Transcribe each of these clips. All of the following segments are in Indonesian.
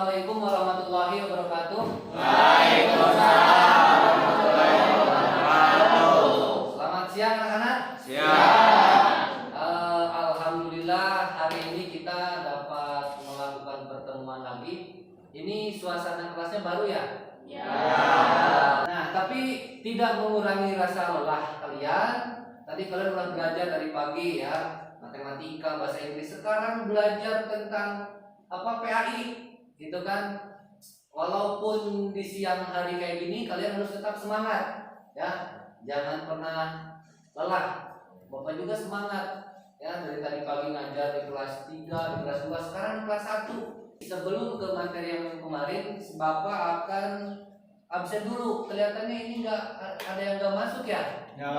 Assalamualaikum warahmatullahi wabarakatuh. Waalaikumsalam warahmatullahi wabarakatuh. Selamat siang anak-anak. Siap. Alhamdulillah hari ini kita dapat melakukan pertemuan lagi. Ini suasana kelasnya baru ya? Ya. Nah, tapi tidak mengurangi rasa lelah kalian. Tadi kalian udah belajar dari pagi ya, matematika, bahasa Inggris. Sekarang belajar tentang PAI, gitu kan? Walaupun di siang hari kayak gini, kalian harus tetap semangat, ya. Jangan pernah lelah. Bapak juga semangat, ya. Dari tadi pagi ngajar di kelas 3, di kelas 2, sekarang di kelas 1. Sebelum ke materi yang kemarin, Bapak akan absen dulu. Kelihatannya ini nggak ada yang nggak masuk ya? Ya.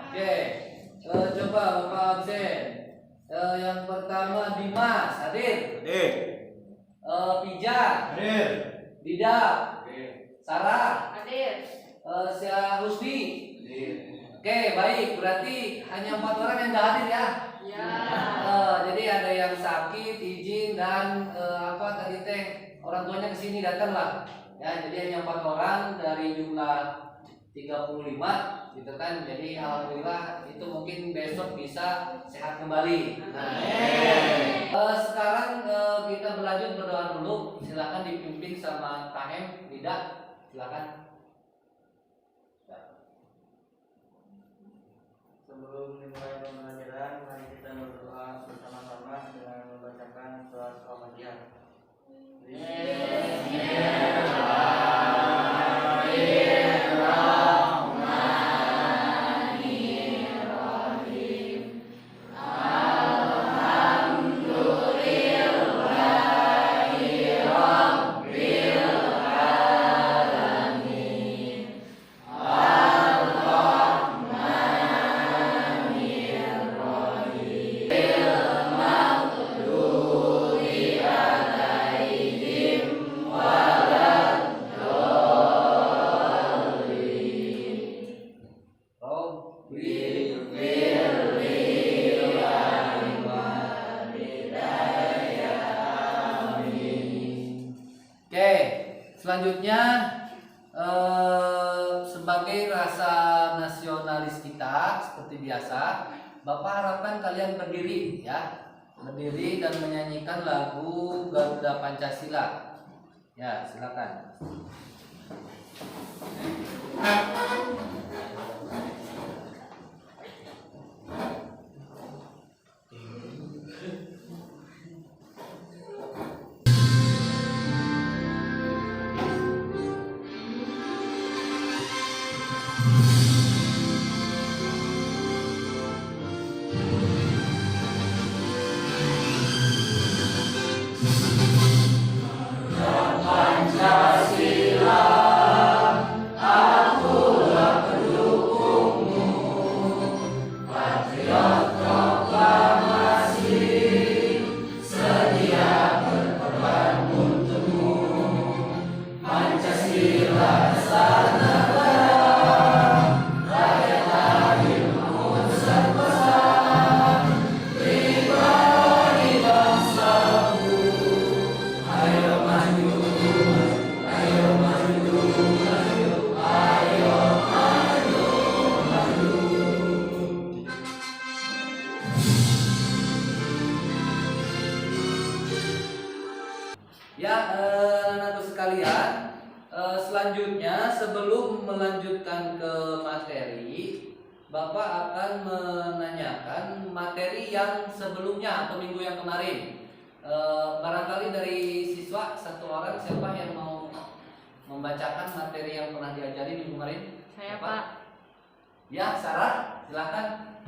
Oke, coba Bapak absen. Yang pertama Dimas, hadir. Hadir. Pija, Hadir. Dida, Hadir. Sarah, Hadir. Syah Husni. Hadir. Oke, baik. Berarti hanya 4 orang yang nggak hadir ya? Ya. Jadi ada yang sakit, izin dan tadi teh orang tuanya kesini datang lah. Ya, jadi hanya 4 orang dari jumlah 35 gitu kan. Jadi alhamdulillah itu mungkin besok bisa sehat kembali. Nah, sekarang kita berlanjut berdoa dulu. Silakan dipimpin sama Tahem, Dida, silakan. Sebelum dimulai pembelajaran, mari kita berdoa bersama-sama dengan membacakan surat Al-Fatihah. Oke, selanjutnya sebagai rasa nasionalis kita seperti biasa, Bapak harapkan kalian berdiri ya, berdiri dan menyanyikan lagu Garuda Pancasila. Ya, silakan. Ya, anak-anakku sekalian, selanjutnya sebelum melanjutkan ke materi, Bapak akan menanyakan materi yang sebelumnya atau minggu yang kemarin. Barangkali dari siswa satu orang siapa yang mau membacakan materi yang pernah diajari minggu kemarin? Saya Siapa? Pak. Ya, Sarah, silakan.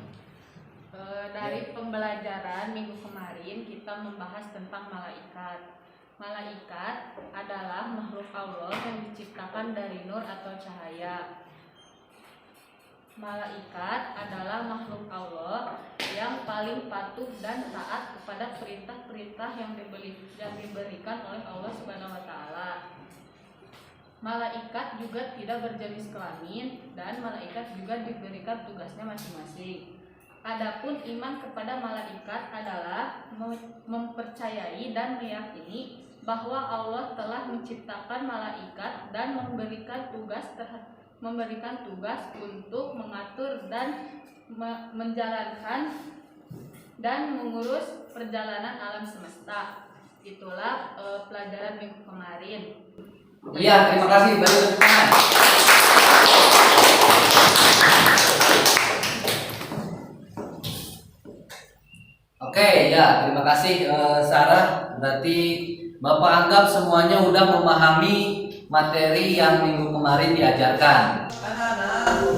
Dari pembelajaran minggu kemarin kita membahas tentang malaikat. Malaikat adalah makhluk Allah yang diciptakan dari nur atau cahaya. Malaikat adalah makhluk Allah yang paling patuh dan taat kepada perintah-perintah yang diberikan oleh Allah Subhanahu wa taala. Malaikat juga tidak berjenis kelamin dan malaikat juga diberikan tugasnya masing-masing. Adapun iman kepada malaikat adalah mempercayai dan meyakini bahwa Allah telah menciptakan malaikat dan memberikan tugas untuk mengatur dan menjalankan dan mengurus perjalanan alam semesta. Itulah pelajaran minggu kemarin. Iya, terima kasih. Beri tepuk tangan. Oke, ya, terima kasih Sarah. Berarti Bapak anggap semuanya udah memahami materi yang minggu kemarin diajarkan. Anak-anak,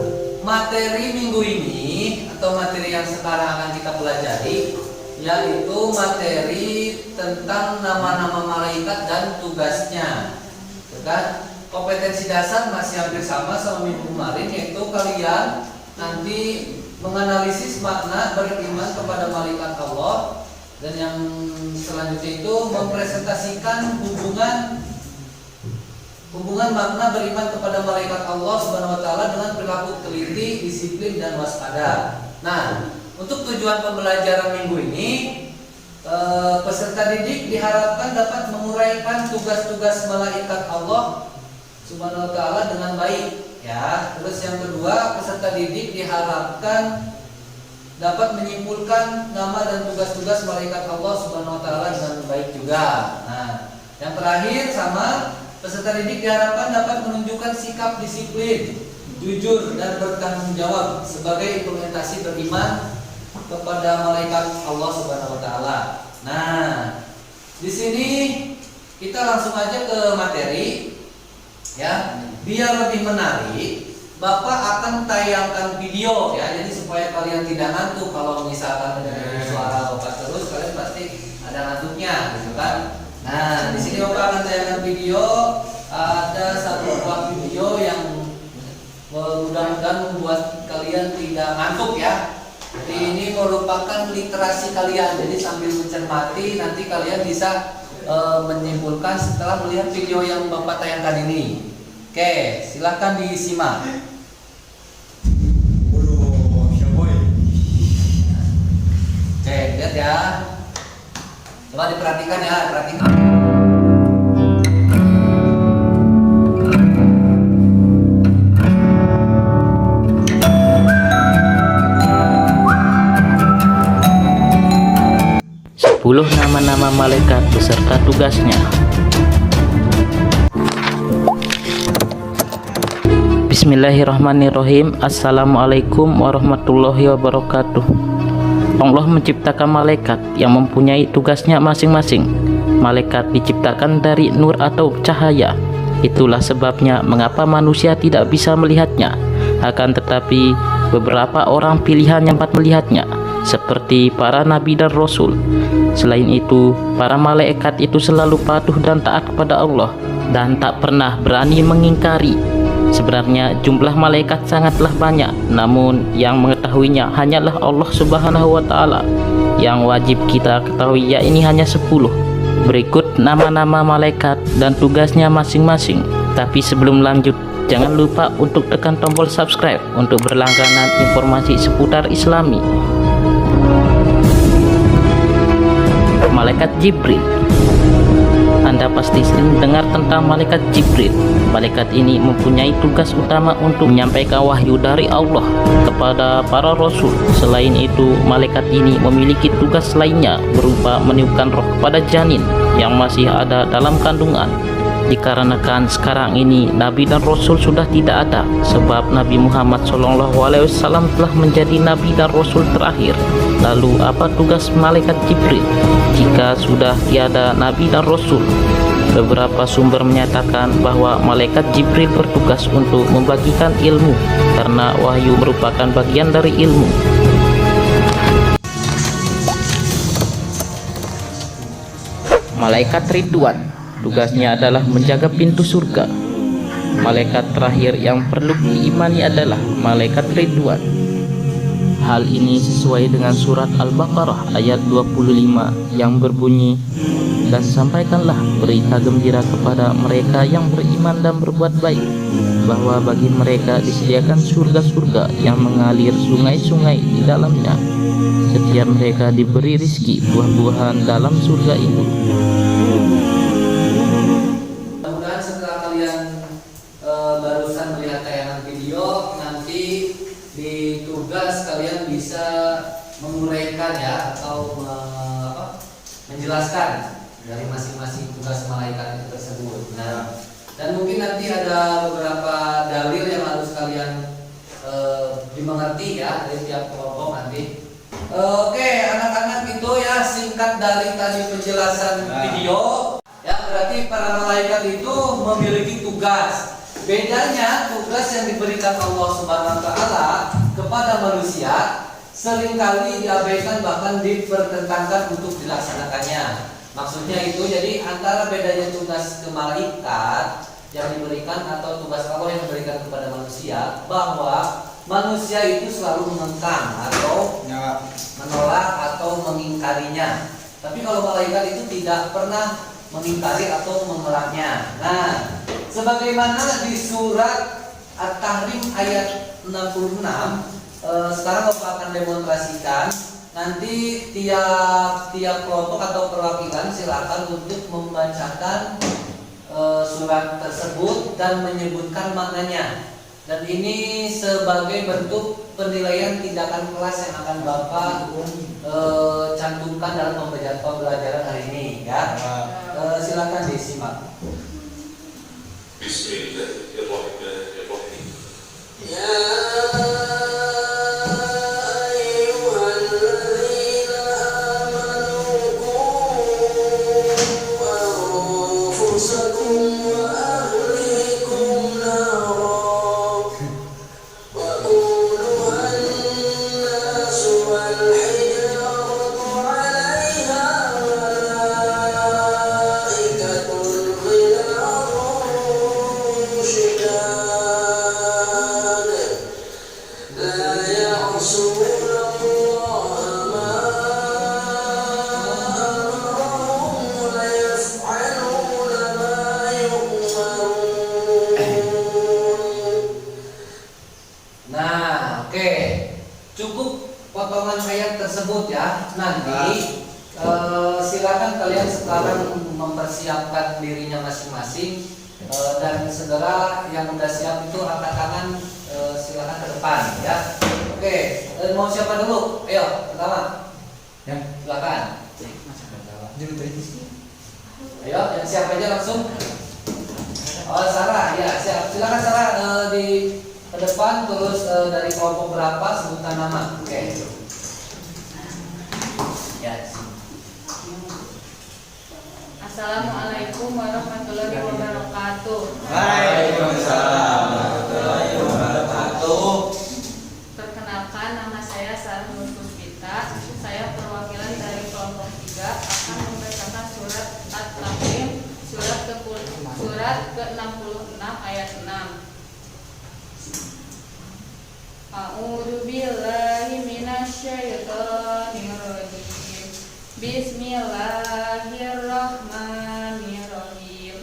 materi minggu ini atau materi yang sekarang akan kita pelajari yaitu materi tentang nama-nama malaikat dan tugasnya. Kan? Kompetensi dasar masih hampir sama minggu kemarin, yaitu kalian nanti menganalisis makna beriman kepada malaikat Allah, dan yang selanjutnya itu mempresentasikan hubungan makna beriman kepada malaikat Allah Subhanahu wa taala dengan perilaku teliti, disiplin dan waspada. Nah, untuk tujuan pembelajaran minggu ini peserta didik diharapkan dapat menguraikan tugas-tugas malaikat Allah Subhanahu wa taala dengan baik, ya. Terus yang kedua, peserta didik diharapkan dapat menyimpulkan nama dan tugas-tugas malaikat Allah Subhanahu wa taala dengan baik juga. Nah, yang terakhir sama peserta didik diharapkan dapat menunjukkan sikap disiplin, jujur dan bertanggung jawab sebagai implementasi beriman kepada malaikat Allah Subhanahu wa taala. Nah, di sini kita langsung aja ke materi, ya. Biar lebih menarik, Bapak akan tayangkan video, ya. Jadi supaya kalian tidak ngantuk. Kalau misalkan ada suara Bapak terus, kalian pasti ada ngantuknya, gitu kan? Nah, di sini Bapak akan tayangkan video. Ada satu buah video yang mudah-mudahan membuat kalian tidak ngantuk, ya. Jadi ini merupakan literasi kalian. Jadi sambil mencermati nanti kalian bisa menyimpulkan setelah melihat video yang Bapak tayangkan ini. Oke, silahkan disimak. Oke, lihat ya. Coba diperhatikan ya, perhatikan. Nama-nama malaikat beserta tugasnya. Bismillahirrahmanirrahim. Assalamualaikum warahmatullahi wabarakatuh. Allah menciptakan malaikat yang mempunyai tugasnya masing-masing. Malaikat diciptakan dari nur atau cahaya. Itulah sebabnya mengapa manusia tidak bisa melihatnya. Akan tetapi beberapa orang pilihan yang dapat melihatnya, seperti para nabi dan rasul. Selain itu, para malaikat itu selalu patuh dan taat kepada Allah dan tak pernah berani mengingkari. Sebenarnya jumlah malaikat sangatlah banyak, namun yang mengetahuinya hanyalah Allah Subhanahu wa taala. Yang wajib kita ketahui ini hanya 10. Berikut nama-nama malaikat dan tugasnya masing-masing. Tapi sebelum lanjut, jangan lupa untuk tekan tombol subscribe untuk berlangganan informasi seputar Islami. Malaikat Jibril. Anda pasti sering dengar tentang malaikat Jibril. Malaikat ini mempunyai tugas utama untuk menyampaikan wahyu dari Allah kepada para rasul. Selain itu, malaikat ini memiliki tugas lainnya berupa meniupkan roh kepada janin yang masih ada dalam kandungan. Dikarenakan sekarang ini Nabi dan Rasul sudah tidak ada, sebab Nabi Muhammad SAW telah menjadi Nabi dan Rasul terakhir. Lalu apa tugas malaikat Jibril jika sudah tiada Nabi dan Rasul? Beberapa sumber menyatakan bahwa malaikat Jibril bertugas untuk membagikan ilmu, karena wahyu merupakan bagian dari ilmu. Malaikat Ridwan. Tugasnya adalah menjaga pintu surga. Malaikat terakhir yang perlu diimani adalah malaikat Ridwan. Hal ini sesuai dengan surat Al-Baqarah ayat 25 yang berbunyi, dan sampaikanlah berita gembira kepada mereka yang beriman dan berbuat baik, bahwa bagi mereka disediakan surga-surga yang mengalir sungai-sungai di dalamnya. Setiap mereka diberi rizki buah-buahan dalam surga itu. menyampaikan ya atau menjelaskan dari masing-masing tugas malaikat itu tersebut. Nah, dan mungkin nanti ada beberapa dalil yang harus kalian dimengerti ya dari tiap kelompok nanti. Oke, anak-anak itu ya singkat dari tadi penjelasan video. Ya berarti para malaikat itu memiliki tugas. Bedanya tugas yang diberikan Allah Subhanahu wa taala kepada manusia seringkali diabaikan bahkan dipertentangkan untuk dilaksanakannya. Maksudnya itu jadi antara bedanya tugas ke malaikat yang diberikan atau tugas Allah yang diberikan kepada manusia, bahwa manusia itu selalu mengengkang atau menolak atau mengingkarinya. Tapi kalau malaikat itu tidak pernah mengingkari atau menolaknya. Nah, sebagaimana di surat At-Tahrim ayat 66, sekarang Bapak akan demonstrasikan. Nanti tiap kelompok atau perwakilan silakan untuk membacakan surat tersebut dan menyebutkan maknanya. Dan ini sebagai bentuk penilaian tindakan kelas yang akan Bapak cantumkan dalam pembelajaran hari ini ya. Silakan disimak. Bismillahirrahmanirrahim. Ya silakan kalian sekarang mempersiapkan dirinya masing-masing dan segera yang udah siap itu angkat tangan, silakan ke depan ya. Oke, mau siapa dulu? Ayo, pertama. Ya, silakan. Ayo, yang siap aja langsung. Oh, Sarah, ya siap. Silakan Sarah di ke depan, terus dari kelompok berapa sebutan nama. Oke. Ya. Assalamualaikum warahmatullahi wabarakatuh. Waalaikumsalam warahmatullahi wabarakatuh. Perkenalkan, nama saya Sarah Nur Puspita. Saya perwakilan dari kelompok 3 akan membacakan surat At-Tahrim surat ke-66 ayat 6. A'udzu billahi minasyaitonir rajim. Bismillahirrahmanirrahim.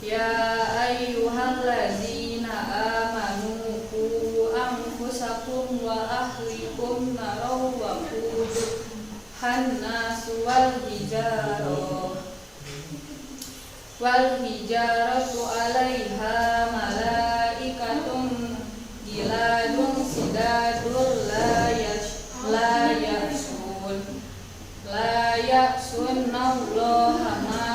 Ya ayyuhalladzina amanu qu anfusakum wa ahlikum naran wa quduhan nasu wal hijaratu 'alaiha malaikatun giladun sidadul la ya'sunallaha ma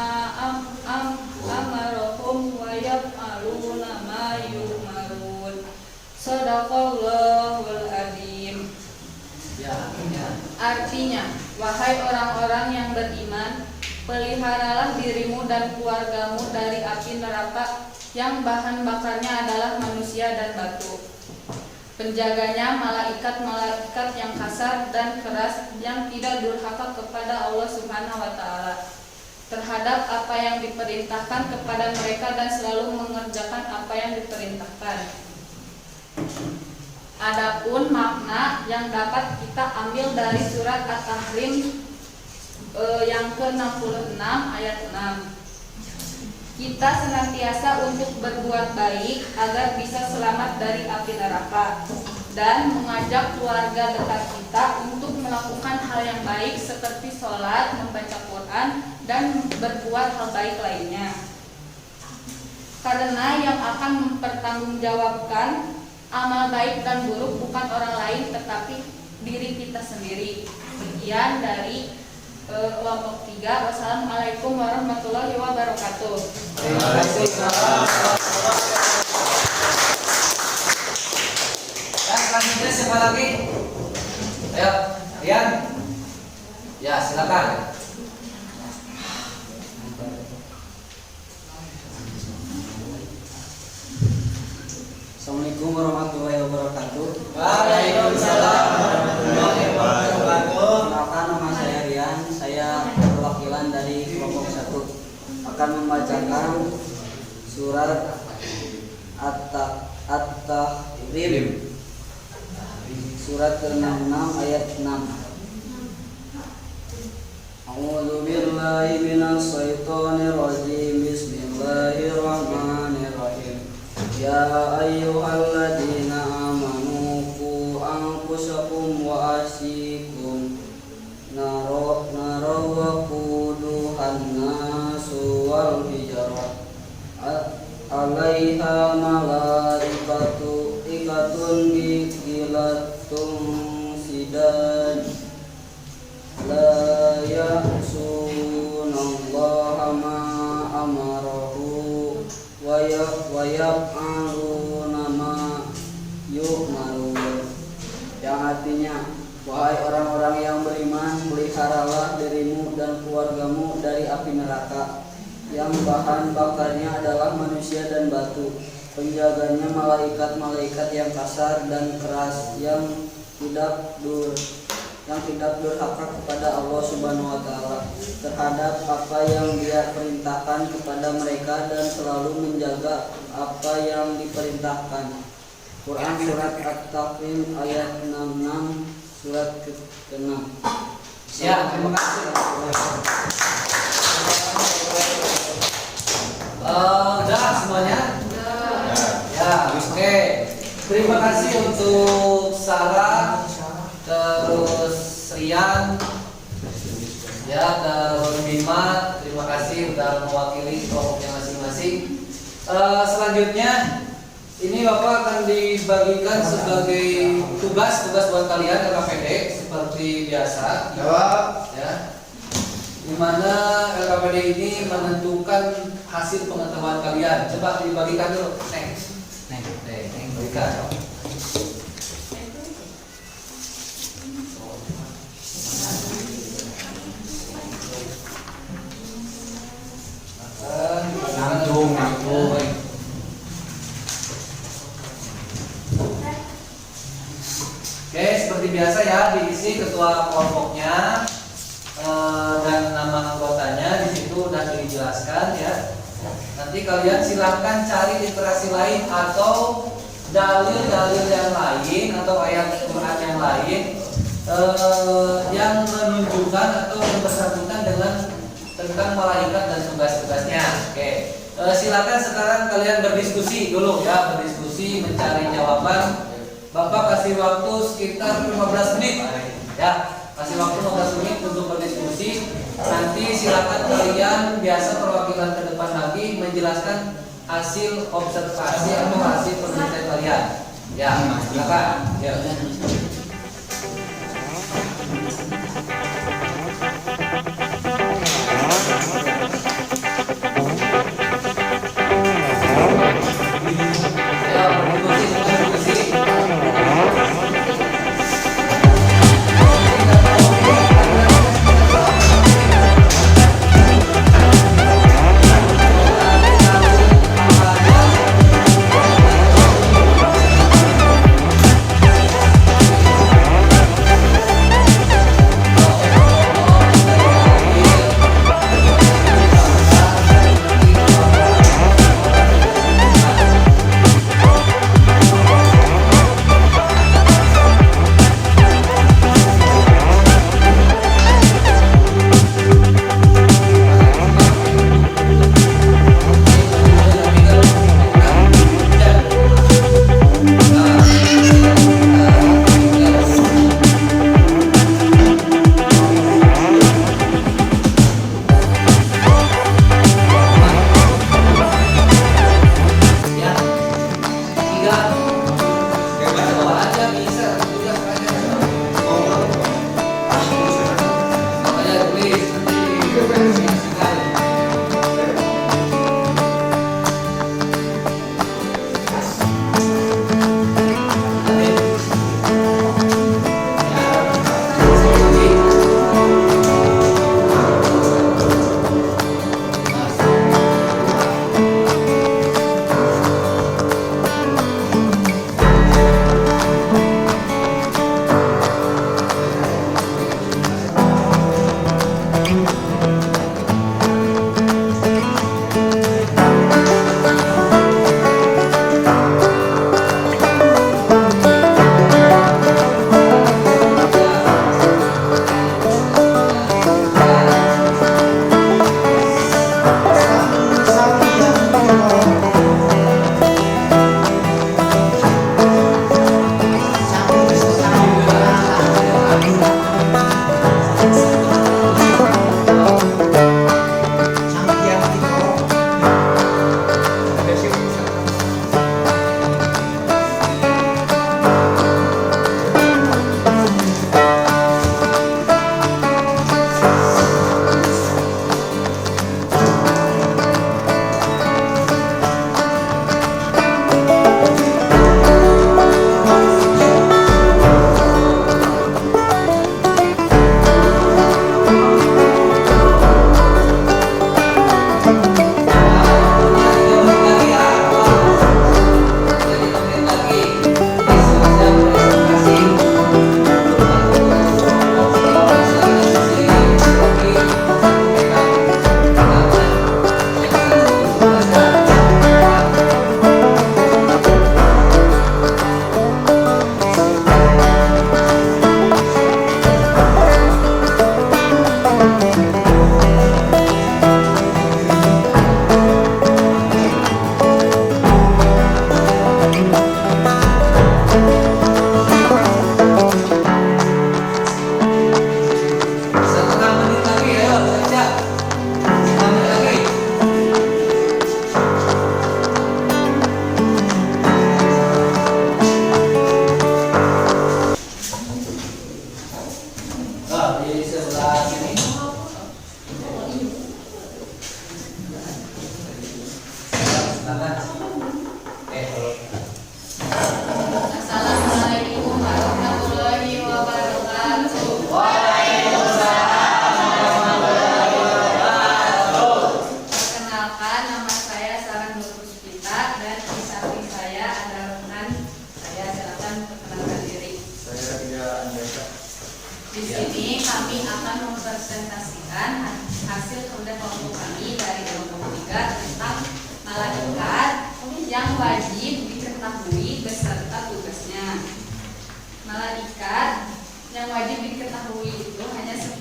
amarahum wa yaf'aluna ma yu'marun. Shadaqallahul adzim. Ya, Artinya, wahai orang-orang yang beriman, peliharalah dirimu dan keluargamu dari api neraka yang bahan bakarnya adalah manusia dan batu. Penjaganya malaikat-malaikat yang kasar dan keras yang tidak durhaka kepada Allah Subhanahu wa taala terhadap apa yang diperintahkan kepada mereka dan selalu mengerjakan apa yang diperintahkan. Adapun makna yang dapat kita ambil dari surat At-Tahrim yang ke-66 ayat 6. Kita senantiasa untuk berbuat baik agar bisa selamat dari api neraka dan mengajak keluarga dekat kita untuk melakukan hal yang baik seperti sholat, membaca Quran, dan berbuat hal baik lainnya. Karena yang akan mempertanggungjawabkan amal baik dan buruk bukan orang lain tetapi diri kita sendiri. Sekian dari kelompok 3. Wassalamualaikum warahmatullahi wabarakatuh. Terima kasih. Dan selanjutnya siapa lagi? Ayo, Rian. Ya, silakan. Assalamualaikum warahmatullahi wabarakatuh. Waalaikumsalam warahmatullahi wabarakatuh. Perkenalkan, nama saya Rian. Saya perwakilan dari kelompok 1 akan membacakan surat At-Tahrim, surat ke-66 ayat 6. A'udzu billahi minasy syaithanir rajim. Bismillahirrahmanirrahim. Ya ayyuhalladzina amanu qu anfusakum wa ahlikum nara wa quduhan nasu wal hijarah 'alaiha malaikatun gilatun sidan la ya'sunallaha ma amarahu wa yaf'aluna ma yu'marun. Yang artinya, wahai orang-orang yang beriman, peliharalah dirimu dan keluargamu dari api neraka yang bahan bakarnya adalah manusia dan batu. Penjaganya malaikat-malaikat yang kasar dan keras, yang tidak durhaka kepada Allah Subhanahu wa taala terhadap apa yang Dia perintahkan kepada mereka dan selalu menjaga apa yang diperintahkan. Quran surat At-Tahrim ayat 66, surat ke-6. Ya, terima kasih. Udah semuanya? Ya, oke. Terima kasih untuk Sarah, terus Rian, ya, terus Bima. Terima kasih sudah mewakili kelompoknya masing-masing. Selanjutnya ini Bapak akan dibagikan sebagai tugas buat kalian LKPD seperti biasa. Ya. Di mana LKPD ini menentukan hasil pengetahuan kalian. Coba dibagikan dulu. Neng, berikan. Nanggung. Oke, seperti biasa ya, diisi ketua kelompoknya dan nama anggotanya di situ udah dijelaskan ya. Nanti kalian silahkan cari literasi lain atau dalil-dalil yang lain atau ayat Quran yang lain yang menunjukkan atau yang bersangkutan dengan tentang malaikat dan tugas-tugasnya. Oke, silakan sekarang kalian berdiskusi dulu ya, berdiskusi mencari jawaban. Bapak kasih waktu sekitar 15 menit ya, kasih waktu 15 menit untuk berdiskusi. Nanti silakan kalian biasa perwakilan ke depan lagi menjelaskan hasil observasi atau hasil penelitian kalian. Ya, silakan. Ya. silakan. Assalamualaikum warahmatullahi wabarakatuh. Perkenalkan, nama saya Sarah Nur Puspita dan di samping saya ada rekan saya. Silakan perkenalkan diri. Saya tidak Andesa. Di sini kami akan mempresentasikan hasil kerja kelompok kami dari kelompok 3 tentang malaikat yang wajib diketahui beserta tugasnya. Malaikat yang wajib diketahui itu hanya 10.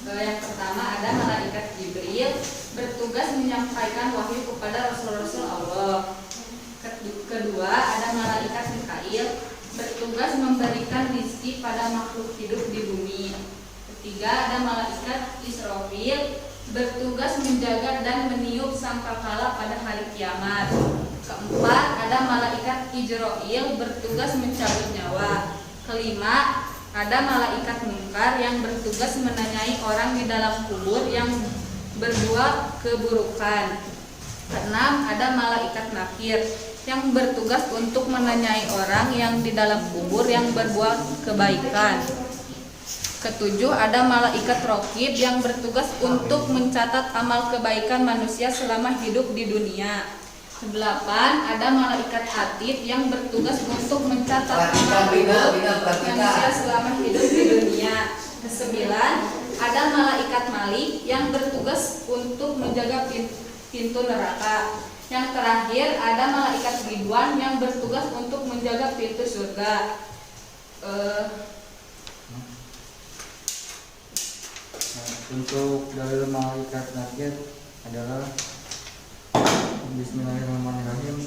Yang pertama ada malaikat Jibril, bertugas menyampaikan wahyu kepada rasul-rasul Allah. Kedua ada malaikat Mikail, bertugas memberikan rizki pada makhluk hidup di bumi. Ketiga ada malaikat Israfil, bertugas menjaga dan meniup sangkakala pada hari kiamat. Keempat ada malaikat Ijroil, bertugas mencabut nyawa. Kelima ada malaikat Munkar yang bertugas menanyai orang di dalam kubur yang berbuat keburukan. Keenam ada malaikat Nakir yang bertugas untuk menanyai orang yang di dalam kubur yang berbuat kebaikan. Ketujuh ada malaikat Raqib yang bertugas untuk mencatat amal kebaikan manusia selama hidup di dunia. Kedelapan ada malaikat Atid yang bertugas untuk mencatat amal hidup manusia selama hidup di dunia. Kesembilan ada malaikat Malik yang bertugas untuk menjaga pintu neraka. Yang terakhir ada malaikat Ridwan yang bertugas untuk menjaga pintu surga. Untuk dalil malaikat nakir adalah Bismillahirrahmanirrahim.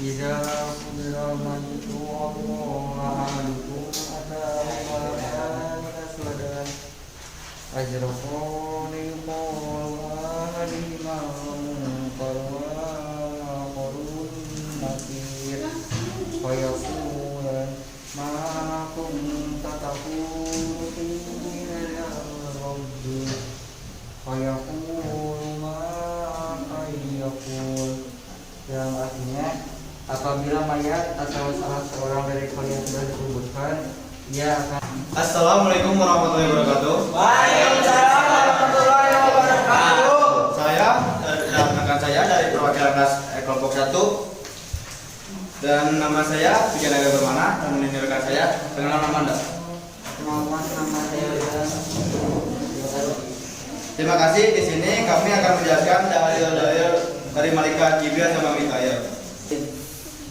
Iza qudira majitu Allah ahadukum ata'ala aswadan ajrafuni qawla limamu qarun nakir fayaqulan ma kunta taqulu ya Rabbi fayaqulu ma ayyaqul, yang artinya apabila mayat atau salah seorang dari kalian sudah dikuburkan, ia akan. Assalamualaikum warahmatullahi wabarakatuh. Waalaikumsalam warahmatullahi wabarakatuh. Saya dan rekan saya dari perwakilan kelas kelompok 1 dan nama saya Pujanaga Bermana dan ini rekan saya dengan nama Anda. Nama saya Rizal. Terima kasih. Di sini kami akan menjelaskan dalil-dalil dari malaikat Jibril sama Mikail.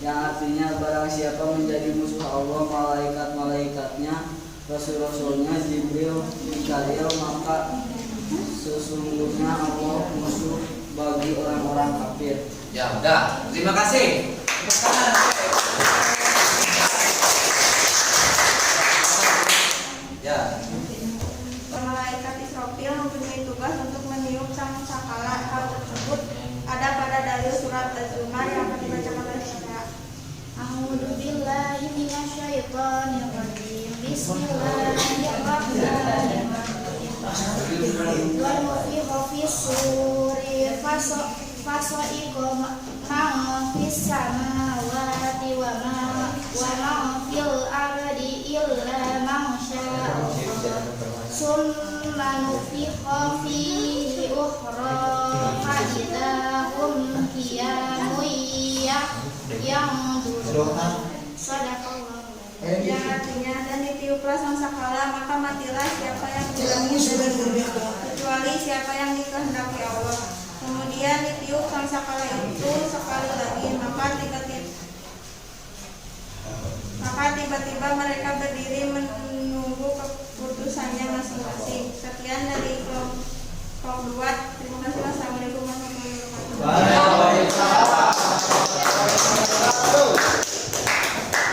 Yang artinya barang siapa menjadi musuh Allah, malaikat-malaikatnya, rasul-rasulnya, Jibril, Mikail, maka sesungguhnya Allah musuh bagi orang-orang kafir. Ya udah, terima kasih. Ya. Malaikat Israfil mempunyai tugas untuk meniup sangkakala. Hal tersebut ada pada dalil surat Az-Zumar yang akan dibacakan oleh saya. A'udzu billahi minasyaitonir rajim. Bismillahirrahmanirrahim. Wa nufikha fis suri fasa'iqa ma fis samawati wa ma fil ardi illa ma syaa summa nufikha fihi ukhra fa idza hum qiyamun yanzurun. Sadaqallahu. Yang artinya, dan ditiuplah sangkakala, maka matilah siapa yang dilangit dan bumi, kecuali siapa yang dikehendaki Allah. Kemudian ditiup sangkakala itu sekali lagi, maka tiba-tiba mereka berdiri menunggu keputusannya masing-masing. Sekian dari kelompok 2. Terima kasih. Wassalamualaikum warahmatullahi wabarakatuh.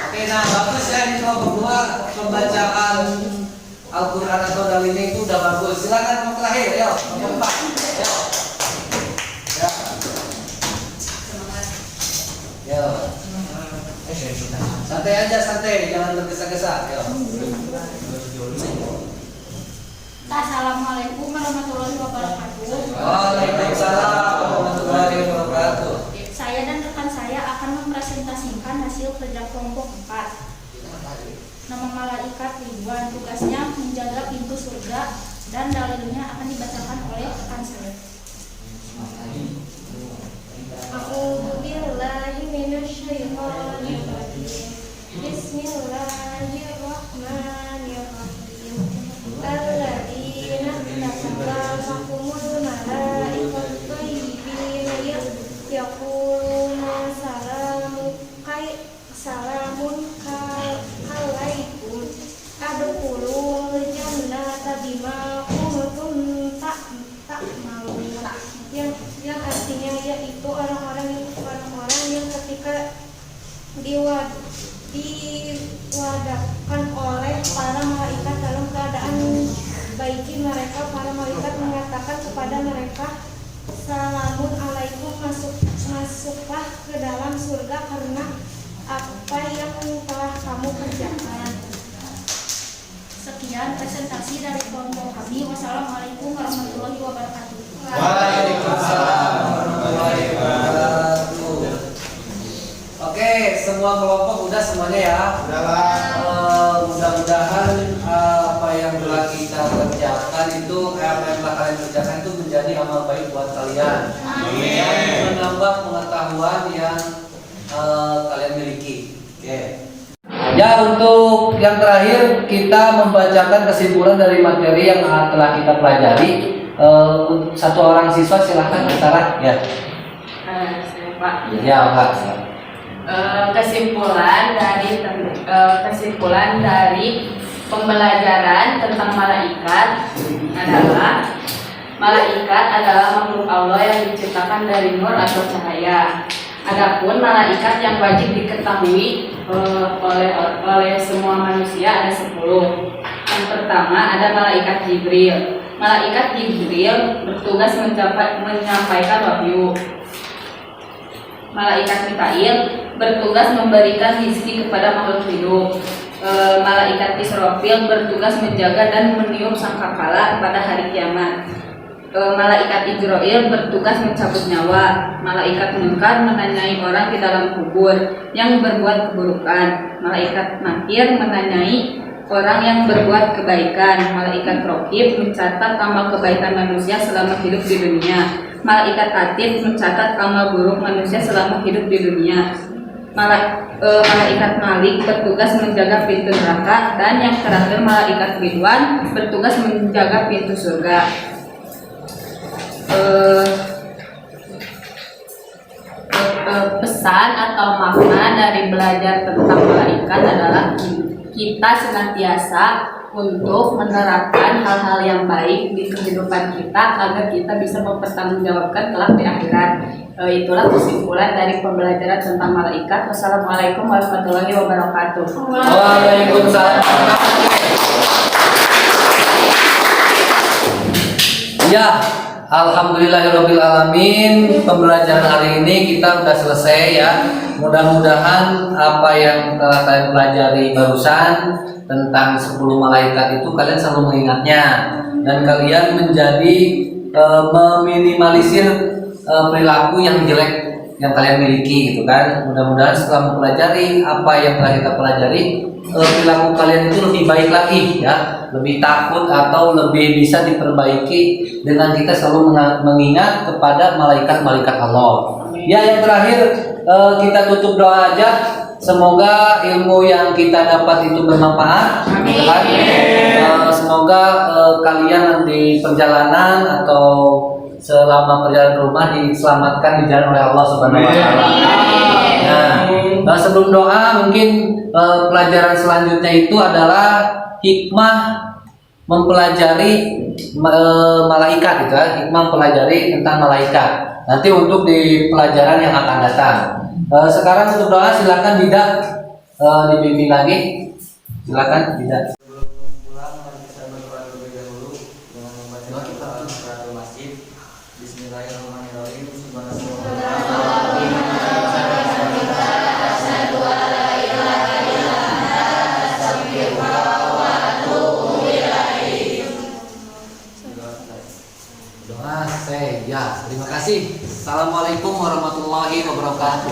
Oke, nah bagus ya ini kelompok 2 pembacaan Al-Quran atau dalilnya itu udah bagus. Silakan kelompok terakhir, ayo kelompok 4. Ayo. Ya. Yo. Santai aja, santai, jangan tergesa-gesa. Yo. Assalamualaikum warahmatullahi wabarakatuh. Waalaikumsalam warahmatullahi wabarakatuh. Saya malaikat ribuan. Tugasnya menjaga pintu surga dan dalilnya akan dibacakan oleh rekan saya. A'udzu billahi minasyaitonir rajim. Bismillahirrahmanirrahim. Alladzina tawaffahumul malaikatu thayyibin yaquluna salamun alaikum adkhulul jannata bima kuntum ta'malun. Yang artinya yaitu orang-orang yang ketika diwadakan oleh para malaikat dalam keadaan baiki mereka, para malaikat mengatakan kepada mereka, salamun alaikum, masuklah ke dalam surga karena apa yang telah kamu kerjakan. Sekian presentasi dari kelompok kami. Wassalamualaikum warahmatullahi wabarakatuh. Waalaikumsalam warahmatullahi wabarakatuh. Oke, semua kelompok udah semuanya ya. Mudah-mudahan apa yang telah kita kerjakan itu, apa yang telah kalian kerjakan itu menjadi amal baik buat kalian. Dan menambah pengetahuan yang kalian miliki. Oke. Ya, untuk yang terakhir kita membacakan kesimpulan dari materi yang telah kita pelajari. Satu orang siswa silahkan bicara ya. Pak. Ya, Pak. Kesimpulan dari pembelajaran tentang malaikat adalah makhluk Allah yang diciptakan dari nur atau cahaya. Adapun malaikat yang wajib diketahui oleh semua manusia ada 10. Yang pertama ada malaikat Jibril. Malaikat Jibril bertugas menyampaikan wahyu. Malaikat Mikail bertugas memberikan rizki kepada makhluk hidup. Malaikat Israfil bertugas menjaga dan meniup sangkakala pada hari kiamat. Malaikat Ijroil bertugas mencabut nyawa. Malaikat Munkar menanyai orang di dalam kubur yang berbuat keburukan. Malaikat Nakir menanyai orang yang berbuat kebaikan. Malaikat Raqib mencatat amal kebaikan manusia selama hidup di dunia. Malaikat Atid mencatat amal buruk manusia selama hidup di dunia. Malaikat Malik bertugas menjaga pintu neraka. Dan yang terakhir malaikat Ridwan bertugas menjaga pintu surga. Pesan atau makna dari belajar tentang malaikat adalah kita senantiasa untuk menerapkan hal-hal yang baik di kehidupan kita agar kita bisa mempertanggungjawabkan kelak di akhirat. Itulah kesimpulan dari pembelajaran tentang malaikat. Wassalamualaikum warahmatullahi wabarakatuh. Waalaikumsalam. Ya, alhamdulillahirabbil alamin. Pembelajaran hari ini kita sudah selesai ya. Mudah-mudahan apa yang telah kalian pelajari barusan tentang 10 malaikat itu kalian selalu mengingatnya dan kalian menjadi meminimalisir perilaku yang jelek yang kalian miliki gitu kan. Mudah-mudahan setelah mempelajari apa yang telah kita pelajari, perilaku kalian itu lebih baik lagi ya, lebih takut atau lebih bisa diperbaiki dengan kita selalu mengingat kepada malaikat-malaikat Allah. Ya, yang terakhir kita tutup doa aja. Semoga ilmu yang kita dapat itu bermanfaat. Amin. Semoga kalian di perjalanan atau selama perjalanan rumah diselamatkan di jalan oleh Allah Subhanahu wa taala. Nah, sebelum doa mungkin pelajaran selanjutnya itu adalah hikmah mempelajari malaikat gitu ya, hikmah mempelajari tentang malaikat. Nanti untuk di pelajaran yang akan datang. Sekarang untuk doa silakan Dida dibimbing lagi. Silakan Dida. Sebelum pulang mari kita berdoa terlebih dahulu dengan membaca Al-Fatihah masjid. Bismillahirrahmanirrahim. Doa ya, terima kasih. Assalamualaikum warahmatullahi wabarakatuh.